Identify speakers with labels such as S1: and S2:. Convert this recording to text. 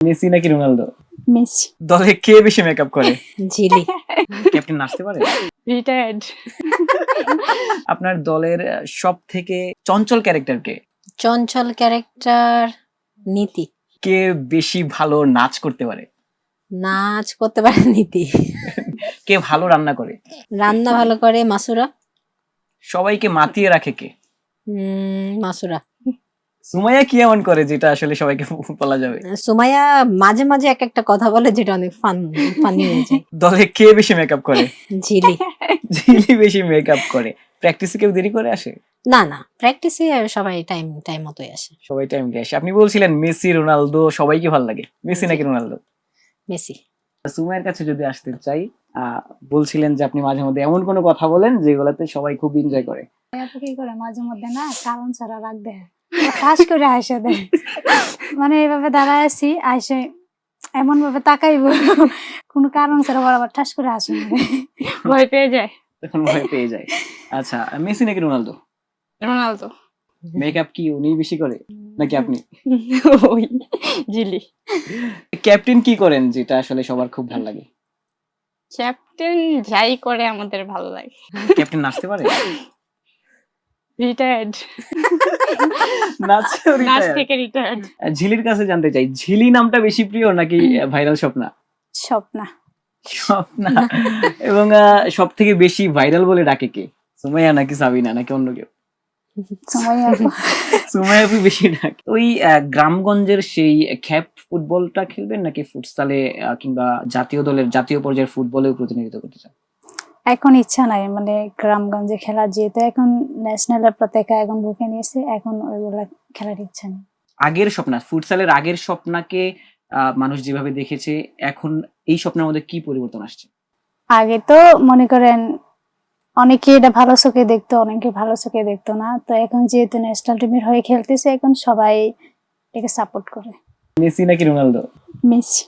S1: Messi নাকি Ronaldo?
S2: Messi.
S1: দলে কে বেশি মেকআপ করে?
S2: ঝিলি।
S1: ক্যাপ্টেন নাচতে পারে?
S2: রিটায়ার্ড।
S1: আপনার দলের সবথেকে চঞ্চল ক্যারেক্টার কে?
S2: চঞ্চল ক্যারেক্টার নীতি।
S1: কে বেশি ভালো নাচ করতে পারে?
S2: নাচ করতে পারে নীতি।
S1: কে ভালো রান্না করে?
S2: রান্না ভালো করে মাসুরা।
S1: সবাইকে মাতিয়ে রাখে কে?
S2: মাসুরা।
S1: সুমাইয়া কি এমন করে যেটা আসলে সবাইকে বলা যাবে?
S2: সুমাইয়া মাঝে মাঝে এক একটা কথা বলে যেটা অনেক ফানি হয়ে যায়।
S1: দলে কে বেশি মেকআপ করে?
S2: ঝিলি।
S1: ঝিলি বেশি মেকআপ করে। প্র্যাকটিসে কেউ দেরি করে আসে?
S2: না না, প্র্যাকটিসে সবাই টাইম মতোই আসে।
S1: সবাই টাইমলি আসে। আপনি বলছিলেন মেসি রোনালদো সবাইকে ভালো লাগে, মেসি নাকি রোনালদো?
S2: মেসি।
S1: সুমাইয়ার কাছে যদি আসতে চাই, বলছিলেন যে আপনি মাঝে মধ্যে এমন কোনো কথা বলেন যেগুলোতে সবাই খুব এনজয় করে।
S3: কি করে মাঝে মধ্যে না কারণ ছাড়া রাখ দেয়, ঠাস করে আসে দেয়, মানে এইভাবে দাঁড়ায় আছি, আসে এমন ভাবে তাকাইব কোনো কারণ ছাড়া বরাবর ঠাস করে আসে, ভয় পেয়ে যায়।
S1: তখন ভয় পেয়ে যায়। আচ্ছা, মেসি নাকি রোনালদো?
S3: রোনালদো।
S1: মেকআপ কি উনি বেশি করে নাকি আপনি?
S3: ওই জিলি।
S1: ক্যাপ্টেন কি করেন যেটা আসলে সবার খুব ভালো লাগে?
S3: ক্যাপ্টেন যাই করে আমাদের ভালো লাগে।
S1: ক্যাপ্টেন নাচতে পারে?
S3: রিটায়ার্ড।
S1: নাচ
S3: থেকে রিটায়ার্ড।
S1: ঝিলির কাছে জানতে চাই, ঝিলি নামটা বেশি প্রিয় নাকি ভাইরাল স্বপ্না?
S3: স্বপ্না।
S1: স্বপ্না। এবং সব থেকে বেশি ভাইরাল বলে ডাকে কে? সুমাইয়া নাকি সাবিনা নাকি অন্য কেউ? সুমাইয়া আপু বেশি ডাকে। ওই গ্রামগঞ্জের সেই খ্যাপ ফুটবলটা খেলবেন নাকি ফুটসালে কিংবা জাতীয় দলের জাতীয় পর্যায়ের ফুটবলেও প্রতিনিধিত্ব করতে চান?
S3: এখন ইচ্ছা নাই, মানে গ্রামগঞ্জে খেলা, যেহেতু এখন ন্যাশনালের পতাকা এখন বুকে নিয়েছে, এখন ওইগুলা খেলার ইচ্ছা নেই।
S1: আগের স্বপ্না, ফুটসালের আগের স্বপ্নাকে মানুষ যেভাবে দেখেছে, এখন এই স্বপ্নের মধ্যে কি পরিবর্তন আসছে?
S3: আগে তো মনে করেন অনেকে এটা ভালো চোখে দেখতো, অনেকে ভালো চোখে দেখতো না, তো এখন যেহেতু ন্যাশনাল টিমের হয়ে খেলতেছে, এখন সবাই এটাকে সাপোর্ট করে।
S1: মেসি নাকি রোনালদো?
S3: মেসি।